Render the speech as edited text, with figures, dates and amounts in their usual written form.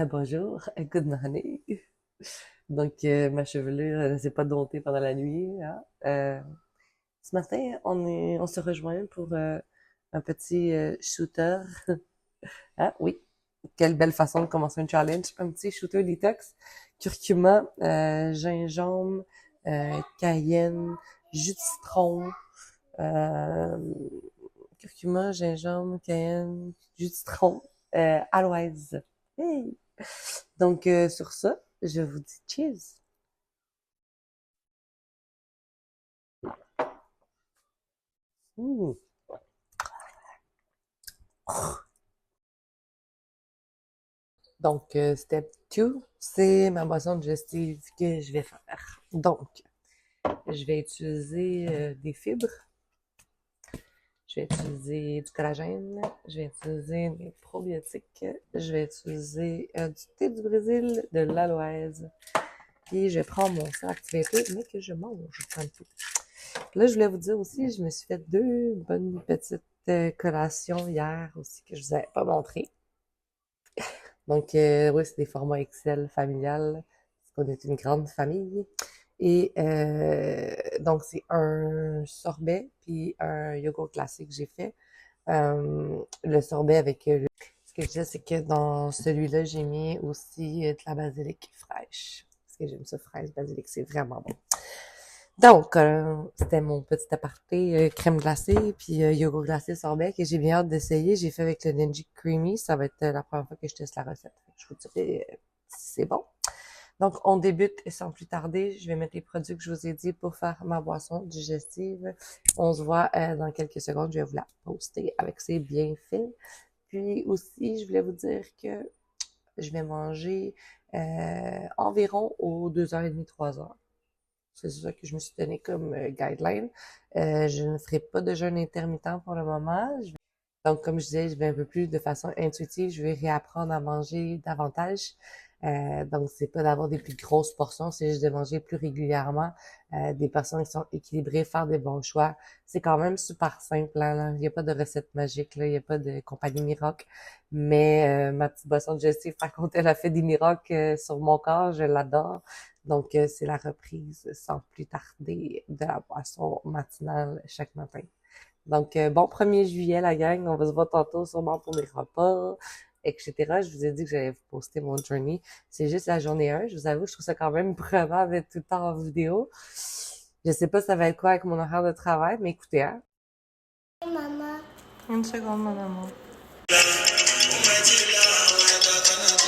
très bonjour, good morning. Donc, ma chevelure ne s'est pas domptée pendant la nuit, hein. Ce matin, on se rejoint pour un petit shooter. Ah oui, quelle belle façon de commencer un challenge. Un petit shooter detox, curcuma, gingembre, cayenne, jus de citron, euh, curcuma, gingembre, cayenne, jus de citron, aloès. Hey! Donc, sur ça, je vous dis cheers. Mmh. Donc, step 2, c'est ma boisson digestive que je vais faire. Donc, je vais utiliser des fibres, je vais utiliser du collagène, je vais utiliser des probiotiques, je vais utiliser du thé du Brésil, de l'aloès, puis je prends mon sac activé peu, mais que je mange un peu. Là, je voulais vous dire aussi, je me suis fait deux bonnes petites collations hier aussi que je vous avais pas montré. Donc, oui, c'est des formats Excel familial, parce qu'on est une grande famille. Et donc, c'est un sorbet puis un yogourt classique que j'ai fait. Le sorbet avec ce que je disais, c'est que dans celui-là, j'ai mis aussi de la basilic fraîche. Parce que j'aime ça fraîche, basilic, c'est vraiment bon. Donc, c'était mon petit aparté crème glacée puis yogourt glacé sorbet que j'ai bien hâte d'essayer. J'ai fait avec le Ninja Creamy. Ça va être la première fois que je teste la recette. Je vous dirai si c'est bon. Donc, on débute sans plus tarder. Je vais mettre les produits que je vous ai dit pour faire ma boisson digestive. On se voit dans quelques secondes. Je vais vous la poster avec ses bienfaits. Puis aussi, je voulais vous dire que je vais manger environ aux 2h30, 3h. C'est ça que je me suis donné comme guideline. Je ne ferai pas de jeûne intermittent pour le moment. Donc, comme je disais, je vais un peu plus de façon intuitive. Je vais réapprendre à manger davantage. Donc, c'est pas d'avoir des plus grosses portions, c'est juste de manger plus régulièrement. Des personnes qui sont équilibrées, faire des bons choix. C'est quand même super simple, hein, il n'y a pas de recette magique, là. Il n'y a pas de compagnie miracle. Mais ma petite boisson digestive, par contre, elle a fait des miracles sur mon corps. Je l'adore. Donc, c'est la reprise sans plus tarder de la boisson matinale chaque matin. Donc, bon 1er juillet, la gang. On va se voir tantôt sûrement pour mes repas, etc. Je vous ai dit que j'allais vous poster mon journey. C'est juste la journée 1. Je vous avoue, je trouve ça quand même prenant d'être tout le temps en vidéo. Je sais pas ça va être quoi avec mon horaire de travail, mais écoutez, hein. Maman, Une seconde, mon amour.